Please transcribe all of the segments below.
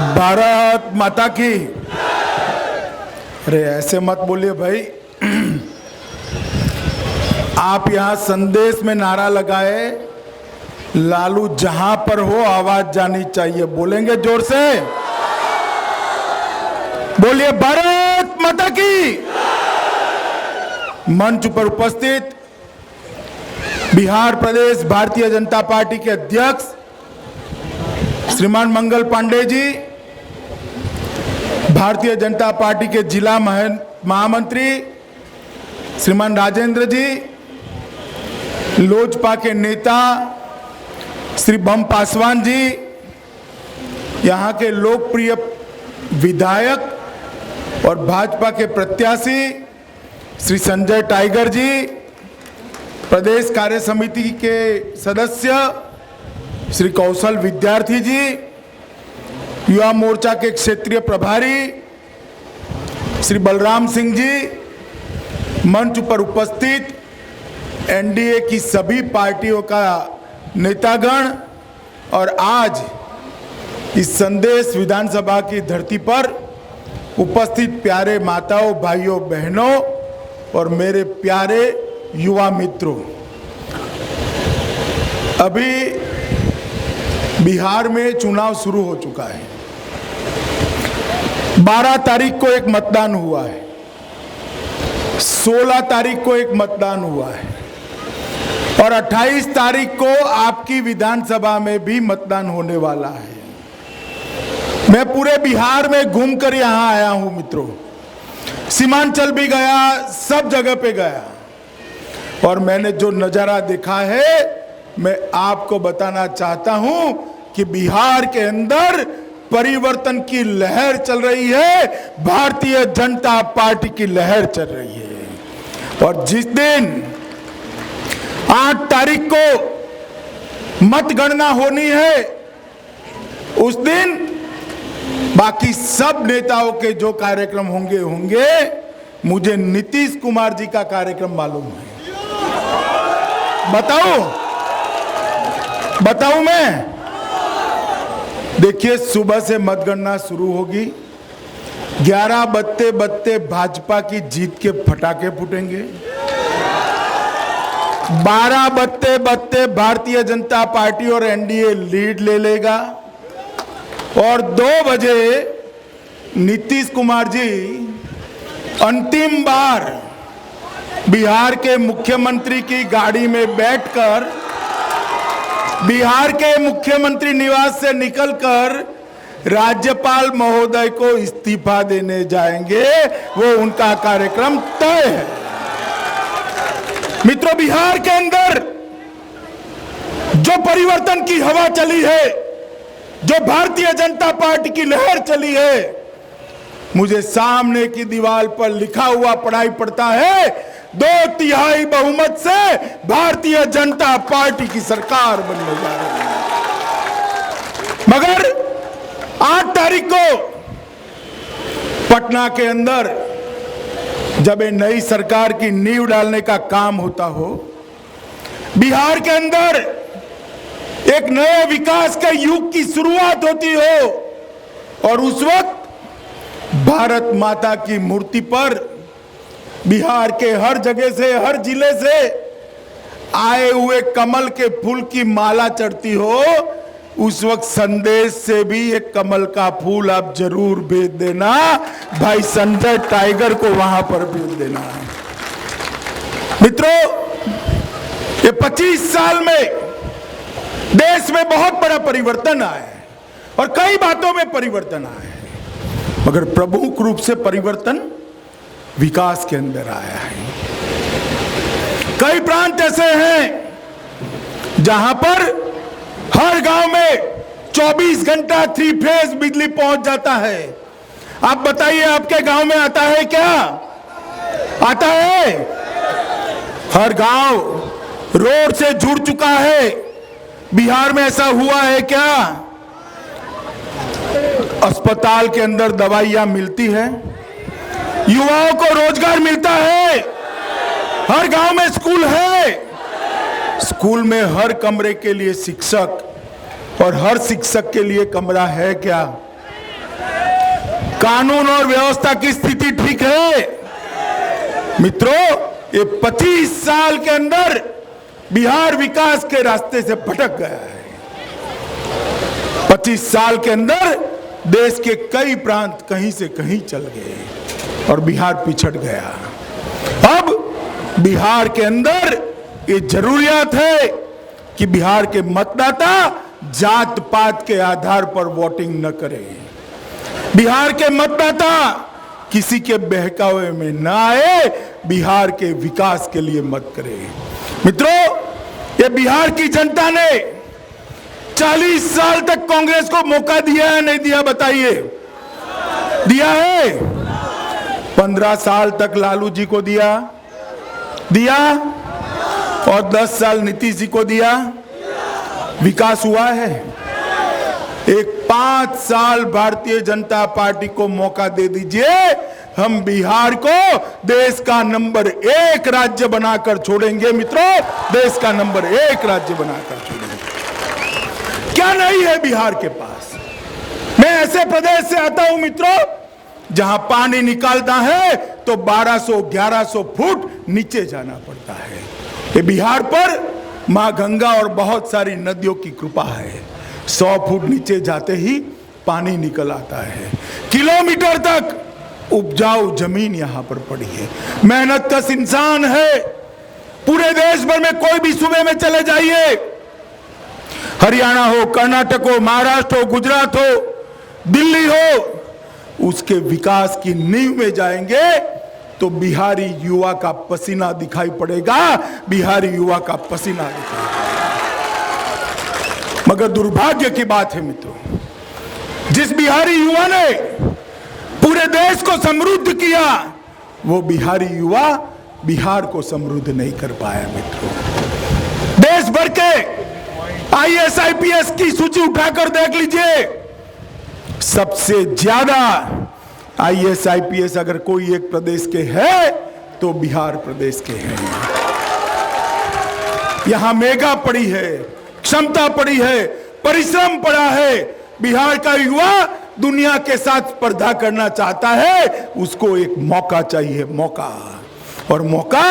भारत माता की। अरे ऐसे मत बोलिए भाई। आप यहाँ संदेश में नारा लगाए, लालू जहां पर हो आवाज जानी चाहिए। बोलेंगे जोर से, बोलिए भारत माता की। मंच पर उपस्थित बिहार प्रदेश भारतीय जनता पार्टी के अध्यक्ष श्रीमान मंगल पांडे जी, भारतीय जनता पार्टी के जिला महामंत्री श्रीमान राजेंद्र जी, लोजपा के नेता श्री बम पासवान जी, यहाँ के लोकप्रिय विधायक और भाजपा के प्रत्याशी श्री संजय टाइगर जी, प्रदेश कार्य समिति के सदस्य श्री कौशल विद्यार्थी जी, युवा मोर्चा के क्षेत्रीय प्रभारी श्री बलराम सिंह जी, मंच पर उपस्थित एनडीए की सभी पार्टियों का नेतागण और आज इस संदेश विधानसभा की धरती पर उपस्थित प्यारे माताओं, भाइयों, बहनों और मेरे प्यारे युवा मित्रों, अभी बिहार में चुनाव शुरू हो चुका है। 12 तारीख को एक मतदान हुआ है, 16 तारीख को एक मतदान हुआ है और 28 तारीख को आपकी विधानसभा में भी मतदान होने वाला है। मैं पूरे बिहार में घूमकर यहां आया हूं मित्रों, सीमांचल भी गया, सब जगह पे गया और मैंने जो नजारा देखा है मैं आपको बताना चाहता हूं कि बिहार के अंदर परिवर्तन की लहर चल रही है, भारतीय जनता पार्टी की लहर चल रही है। और जिस दिन 8 तारीख को मतगणना होनी है, उस दिन बाकी सब नेताओं के जो कार्यक्रम होंगे, मुझे नीतीश कुमार जी का कार्यक्रम मालूम है। बताऊं मैं? देखिए, सुबह से मतगणना शुरू होगी, 11 बजते बजते भाजपा की जीत के फटाके फूटेंगे, 12 बजते बजते भारतीय जनता पार्टी और एनडीए लीड ले लेगा और 2 बजे नीतीश कुमार जी अंतिम बार बिहार के मुख्यमंत्री की गाड़ी में बैठकर बिहार के मुख्यमंत्री निवास से निकलकर राज्यपाल महोदय को इस्तीफा देने जाएंगे। वो उनका कार्यक्रम तय है। मित्रों, बिहार के अंदर जो परिवर्तन की हवा चली है, जो भारतीय जनता पार्टी की लहर चली है, मुझे सामने की दीवार पर लिखा हुआ पढ़ाई पड़ता है, 2/3 बहुमत से भारतीय जनता पार्टी की सरकार बनने जा रही है। मगर 8 तारीख को पटना के अंदर जब एक नई सरकार की नींव डालने का काम होता हो, बिहार के अंदर एक नए विकास के युग की शुरुआत होती हो और उस वक्त भारत माता की मूर्ति पर बिहार के हर जगह से, हर जिले से आए हुए कमल के फूल की माला चढ़ती हो, उस वक्त संदेश से भी एक कमल का फूल आप जरूर भेज देना, भाई संजय टाइगर को वहां पर भेज देना। मित्रों, ये 25 साल में देश में बहुत बड़ा परिवर्तन आया है और कई बातों में परिवर्तन आया है, मगर प्रमुख रूप से परिवर्तन विकास के अंदर आया है। कई प्रांत ऐसे हैं जहां पर हर गांव में 24 घंटा 3 फेज बिजली पहुंच जाता है। आप बताइए, आपके गांव में आता है क्या? आता है? हर गांव रोड से जुड़ चुका है। बिहार में ऐसा हुआ है क्या? अस्पताल के अंदर दवाइयां मिलती है, युवाओं को रोजगार मिलता है, हर गांव में स्कूल है, स्कूल में हर कमरे के लिए शिक्षक और हर शिक्षक के लिए कमरा है क्या? कानून और व्यवस्था की स्थिति ठीक है? मित्रों, ये 25 साल के अंदर बिहार विकास के रास्ते से भटक गया है। 25 साल के अंदर देश के कई प्रांत कहीं से कहीं चल गए और बिहार पिछड़ गया। अब बिहार के अंदर ये जरूरियात है कि बिहार के मतदाता जात पात के आधार पर वोटिंग न करें। बिहार के मतदाता किसी के बहकावे में न आए, बिहार के विकास के लिए मत करें। मित्रों, ये बिहार की जनता ने 40 साल तक कांग्रेस को मौका दिया है, नहीं दिया? बताइए। दिया है? 15 साल तक लालू जी को दिया और 10 साल नीतीश जी को दिया। विकास हुआ है? एक 5 साल भारतीय जनता पार्टी को मौका दे दीजिए, हम बिहार को देश का नंबर 1 राज्य बनाकर छोड़ेंगे। मित्रों, देश का नंबर 1 राज्य बनाकर छोड़ेंगे। क्या नहीं है बिहार के पास? मैं ऐसे प्रदेश से आता हूं मित्रों, जहां पानी निकालता है तो 1200-1100 फुट नीचे जाना पड़ता है। ये बिहार पर मां गंगा और बहुत सारी नदियों की कृपा है। 100 फुट नीचे जाते ही पानी निकल आता है। किलोमीटर तक उपजाऊ जमीन यहां पर पड़ी है। मेहनत कश इंसान है। पूरे देश भर में कोई भी सूबे में चले जाइए, हरियाणा हो, कर्नाटक हो, महाराष्ट्र हो, गुजरात हो, दिल्ली हो, उसके विकास की नींव में जाएंगे तो बिहारी युवा का पसीना दिखाई पड़ेगा। बिहारी युवा का पसीना दिखाई पड़ेगा। मगर दुर्भाग्य की बात है मित्रों, जिस बिहारी युवा ने पूरे देश को समृद्ध किया, वो बिहारी युवा बिहार को समृद्ध नहीं कर पाया। मित्रों, देश भर के IAS IPS की सूची उठाकर देख लीजिए, सबसे ज्यादा IAS IPS अगर कोई एक प्रदेश के है तो बिहार प्रदेश के हैं। यहां मेगा पड़ी है, क्षमता पड़ी है, परिश्रम पड़ा है। बिहार का युवा दुनिया के साथ स्पर्धा करना चाहता है, उसको एक मौका चाहिए, मौका। और मौका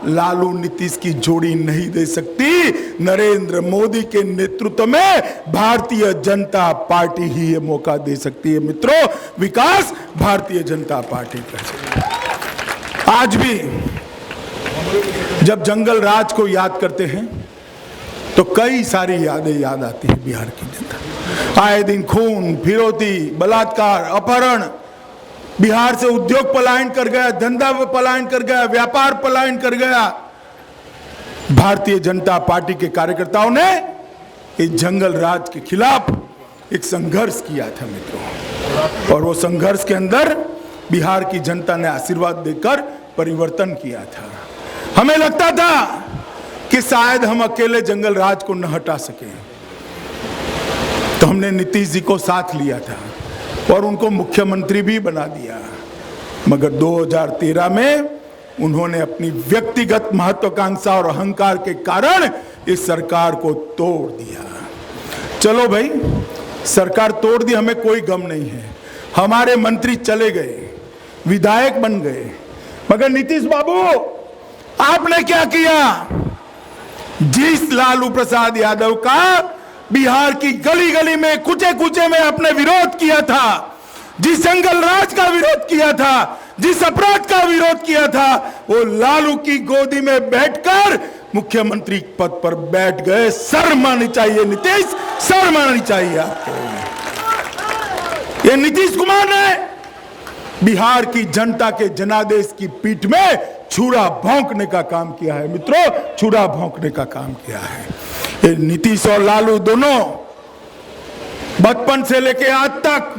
लालू नीतीश की जोड़ी नहीं दे सकती। नरेंद्र मोदी के नेतृत्व में भारतीय जनता पार्टी ही ये मौका दे सकती है। मित्रों, विकास भारतीय जनता पार्टी का। आज भी जब जंगल राज को याद करते हैं तो कई सारी यादें याद आती है बिहार की जनता। आए दिन खून, फिरौती, बलात्कार, अपहरण, बिहार से उद्योग पलायन कर गया, धंधा पलायन कर गया, व्यापार पलायन कर गया। भारतीय जनता पार्टी के कार्यकर्ताओं ने इस जंगल राज के खिलाफ एक संघर्ष किया था मित्रों, और वो संघर्ष के अंदर बिहार की जनता ने आशीर्वाद देकर परिवर्तन किया था। हमें लगता था कि शायद हम अकेले जंगल राज को न हटा सके, तो हमने नीतीश जी को साथ लिया था और उनको मुख्यमंत्री भी बना दिया। मगर 2013 में उन्होंने अपनी व्यक्तिगत महत्वाकांक्षा और अहंकार के कारण इस सरकार को तोड़ दिया। चलो भाई, सरकार तोड़ दी, हमें कोई गम नहीं है। हमारे मंत्री चले गए, विधायक बन गए, मगर नीतीश बाबू आपने क्या किया? जिस लालू प्रसाद यादव का बिहार की गली गली में, कुचे कुचे में आपने विरोध किया था, जिस जंगल राज का विरोध किया था, जिस अपराध का विरोध किया था, वो लालू की गोदी में बैठकर मुख्यमंत्री पद पर बैठ गए। शर्म आनी चाहिए नीतीश, शर्म आनी चाहिए आपको। ये नीतीश कुमार ने बिहार की जनता के जनादेश की पीठ में छुरा भौंकने का काम किया है। मित्रों, छुरा भौंकने का काम किया है। ये नीतीश और लालू दोनों बचपन से लेके आज तक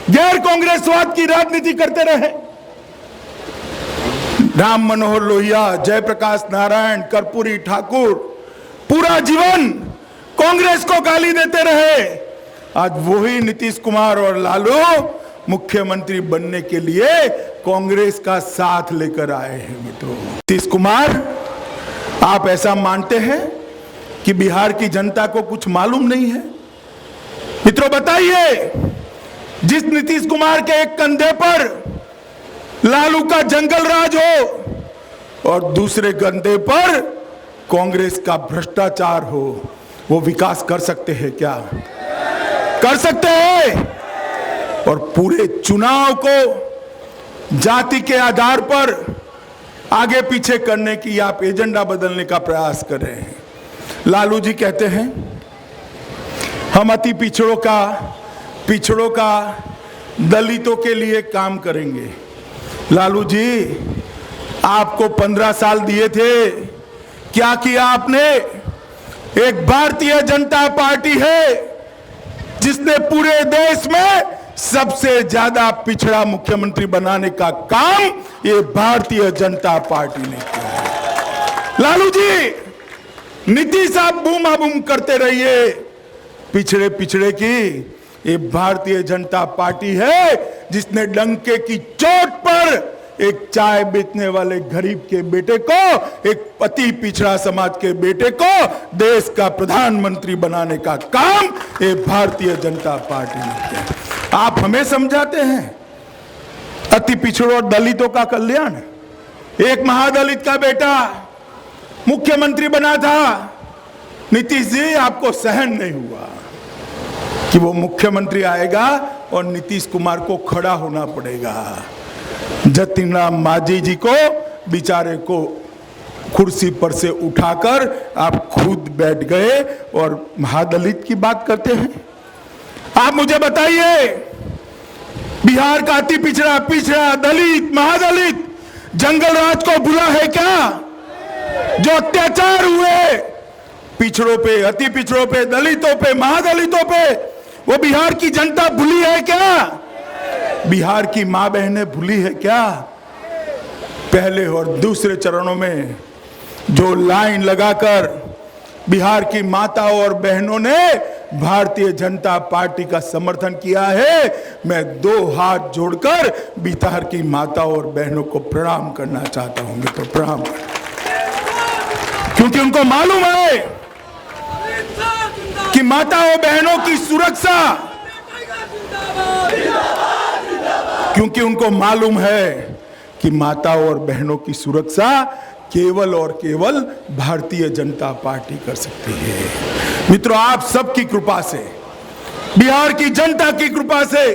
गैर कांग्रेसवाद की राजनीति करते रहे। राम मनोहर लोहिया, जयप्रकाश नारायण, कर्पूरी ठाकुर पूरा जीवन कांग्रेस को गाली देते रहे। आज वही नीतीश कुमार और लालू मुख्यमंत्री बनने के लिए कांग्रेस का साथ लेकर आए हैं। मित्रों, नीतीश कुमार, आप ऐसा मानते हैं कि बिहार की जनता को कुछ मालूम नहीं है? मित्रों बताइए, जिस नीतीश कुमार के एक कंधे पर लालू का जंगल राज हो और दूसरे कंधे पर कांग्रेस का भ्रष्टाचार हो, वो विकास कर सकते हैं क्या? कर सकते हैं? और पूरे चुनाव को जाति के आधार पर आगे पीछे करने की आप एजेंडा बदलने का प्रयास कर रहे हैं। लालू जी कहते हैं हम अति पिछड़ों का दलितों के लिए काम करेंगे। लालू जी, आपको 15 साल दिए थे, क्या किया आपने? एक भारतीय जनता पार्टी है जिसने पूरे देश में सबसे ज्यादा पिछड़ा मुख्यमंत्री बनाने का काम ये भारतीय जनता पार्टी ने किया है। लालू जी, नीतीश आप बूमा बूम करते रहिए पिछड़े की, ये भारतीय जनता पार्टी है जिसने डंके की चोट पर एक चाय बेचने वाले गरीब के बेटे को, एक अति पिछड़ा समाज के बेटे को देश का प्रधानमंत्री बनाने का काम ये भारतीय जनता पार्टी ने किया। आप हमें समझाते हैं अति पिछड़ों और दलितों का कल्याण। एक महादलित का बेटा मुख्यमंत्री बना था। नीतीश जी, आपको सहन नहीं हुआ कि वो मुख्यमंत्री आएगा और नीतीश कुमार को खड़ा होना पड़ेगा। जतिन राम मांझी जी को बेचारे को कुर्सी पर से उठाकर आप खुद बैठ गए और महादलित की बात करते हैं। आप मुझे बताइए, बिहार का अति पिछड़ा दलित महादलित जंगल राज को भूला है क्या? जो अत्याचार हुए पिछड़ों पे, अति पिछड़ों पे, दलितों पे, महादलितों पे, वो बिहार की जनता भूली है क्या? बिहार की मां बहनें भूली है क्या? पहले और दूसरे चरणों में जो लाइन लगाकर बिहार की माताओं और बहनों ने भारतीय जनता पार्टी का समर्थन किया है, मैं 2 हाथ जोड़कर बिहार की माताओं और बहनों को प्रणाम करना चाहता हूं। तो प्रणाम, क्योंकि उनको मालूम है कि माताओं बहनों की सुरक्षा, क्योंकि उनको मालूम है कि माताओं और बहनों की सुरक्षा केवल और केवल भारतीय जनता पार्टी कर सकती है। मित्रों, आप सबकी कृपा से, बिहार की जनता की कृपा से,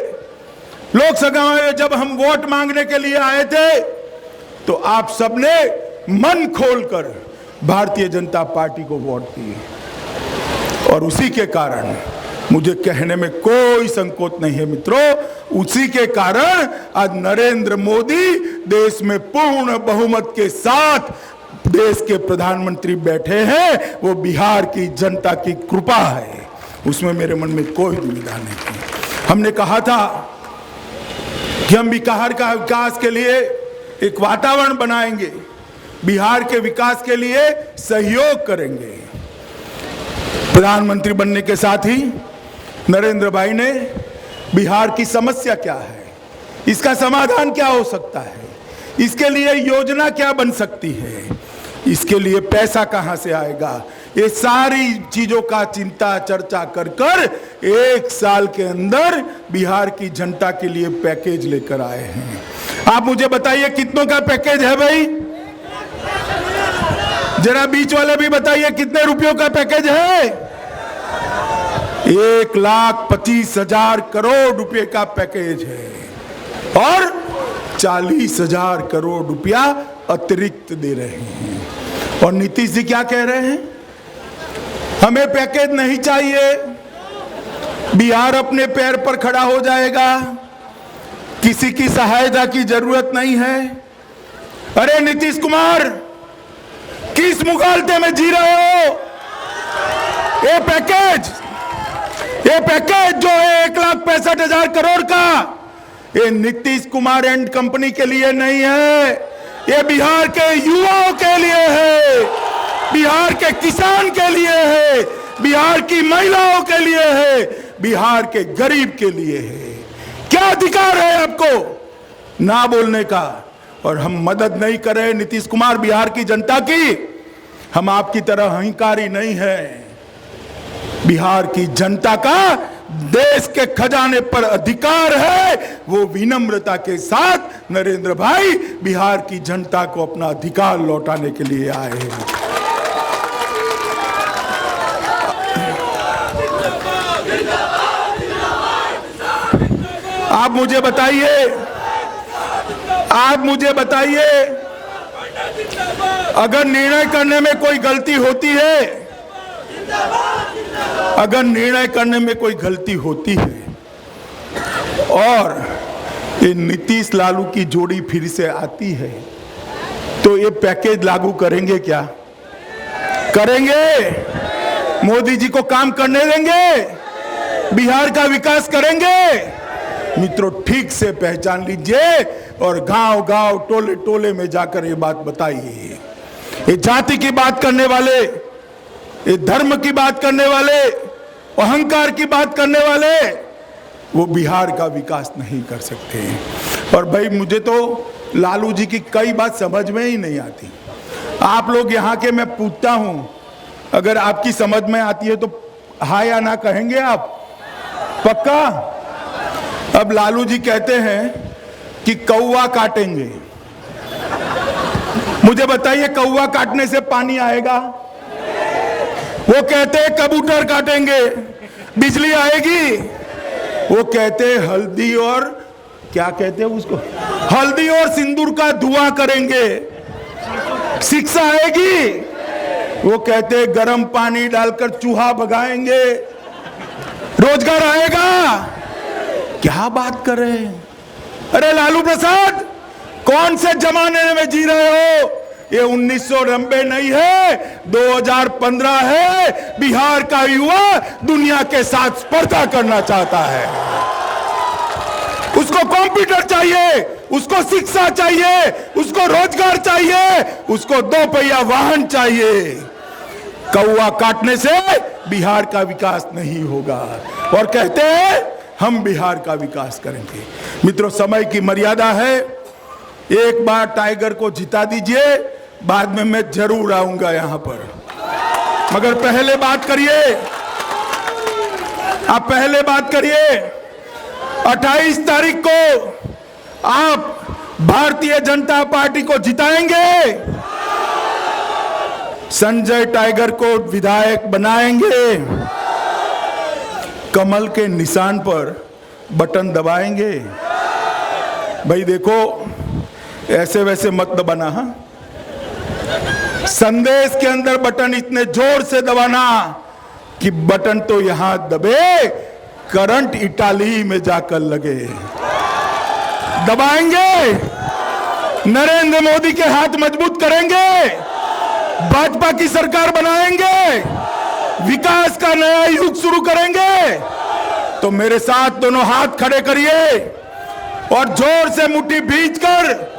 लोकसभा में जब हम वोट मांगने के लिए आए थे तो आप सबने मन खोलकर भारतीय जनता पार्टी को वोट दिए और उसी के कारण मुझे कहने में कोई संकोच नहीं है मित्रों, उसी के कारण आज नरेंद्र मोदी देश में पूर्ण बहुमत के साथ देश के प्रधानमंत्री बैठे हैं। वो बिहार की जनता की कृपा है, उसमें मेरे मन में कोई दुविधा नहीं थी। हमने कहा था कि हम बिहार का विकास के लिए एक वातावरण बनाएंगे, बिहार के विकास के लिए सहयोग करेंगे। प्रधानमंत्री बनने के साथ ही नरेंद्र भाई ने बिहार की समस्या क्या है, इसका समाधान क्या हो सकता है, इसके लिए योजना क्या बन सकती है, इसके लिए पैसा कहां से आएगा, ये सारी चीजों का चिंता चर्चा कर कर 1 साल के अंदर बिहार की जनता के लिए पैकेज लेकर आए हैं। आप मुझे बताइए कितनों का पैकेज है भाई? जरा बीच वाले भी बताइए कितने रुपयों का पैकेज है? 1,25,000 करोड़ रुपए का पैकेज है और 40,000 करोड़ रुपया अतिरिक्त दे रहे हैं। और नीतीश जी क्या कह रहे हैं? हमें पैकेज नहीं चाहिए, बिहार अपने पैर पर खड़ा हो जाएगा, किसी की सहायता की जरूरत नहीं है। अरे नीतीश कुमार, किस मुगालते में जी रहे हो? ये पैकेज जो है 1,65,000 करोड़ का, ये नीतीश कुमार एंड कंपनी के लिए नहीं है, ये बिहार के युवाओं के लिए है, बिहार के किसान के लिए है, बिहार की महिलाओं के लिए है, बिहार के गरीब के लिए है। क्या अधिकार है आपको ना बोलने का? और हम मदद नहीं कर रहे नीतीश कुमार बिहार की जनता की, हम आपकी तरह अहंकारी नहीं है। बिहार की जनता का देश के खजाने पर अधिकार है, वो विनम्रता के साथ नरेंद्र भाई बिहार की जनता को अपना अधिकार लौटाने के लिए आए हैं। आप मुझे बताइए, अगर निर्णय करने में कोई गलती होती है, और ये नीतीश लालू की जोड़ी फिर से आती है, तो ये पैकेज लागू करेंगे क्या? करेंगे? मोदी जी को काम करने देंगे? बिहार का विकास करेंगे? मित्रों, ठीक से पहचान लीजिए और गांव-गांव, टोले-टोले में जाकर ये बात बताइए। ये जाति की बात करने वाले, ये धर्म की बात करने वाले, अहंकार की बात करने वाले, वो बिहार का विकास नहीं कर सकते। और भाई, मुझे तो लालू जी की कई बात समझ में ही नहीं आती। आप लोग यहाँ के, मैं पूछता हूं, अगर आपकी समझ में आती है तो हाँ या ना कहेंगे आप? पक्का? अब लालू जी कहते हैं कि कौवा काटेंगे। मुझे बताइए, कौवा काटने से पानी आएगा? वो कहते हैं कबूतर काटेंगे, बिजली आएगी? वो कहते हैं हल्दी और, क्या कहते हैं उसको, हल्दी और सिंदूर का धुआं करेंगे, शिक्षा आएगी? वो कहते हैं गर्म पानी डालकर चूहा भगाएंगे, रोजगार आएगा? क्या बात कर रहे हैं? अरे लालू प्रसाद, कौन से जमाने में जी रहे हो? ये 1990 नहीं है, 2015 है। बिहार का युवा दुनिया के साथ स्पर्धा करना चाहता है। उसको कंप्यूटर चाहिए, उसको शिक्षा चाहिए, उसको रोजगार चाहिए, उसको 2 पहिया वाहन चाहिए। कौवा काटने से बिहार का विकास नहीं होगा, और कहते हैं हम बिहार का विकास करेंगे। मित्रों, समय की मर्यादा है। एक बार टाइगर को जिता दीजिए, बाद में मैं जरूर आऊंगा यहां पर। मगर पहले बात करिए, 28 तारीख को आप भारतीय जनता पार्टी को जिताएंगे, संजय टाइगर को विधायक बनाएंगे, कमल के निशान पर बटन दबाएंगे। भाई देखो, ऐसे वैसे मत दबाना। हाँ, संदेश के अंदर बटन इतने जोर से दबाना कि बटन तो यहां दबे, करंट इटाली में जाकर लगे। दबाएंगे, नरेंद्र मोदी के हाथ मजबूत करेंगे, भाजपा की सरकार बनाएंगे, विकास का नया युग शुरू करेंगे। तो मेरे साथ दोनों हाथ खड़े करिए और जोर से मुट्ठी भींचकर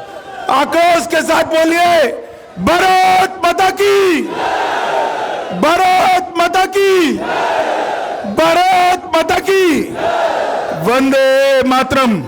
आक्रोश के साथ बोलिए, भारत माता की, भारत माता की, भारत माता की, वंदे मातरम।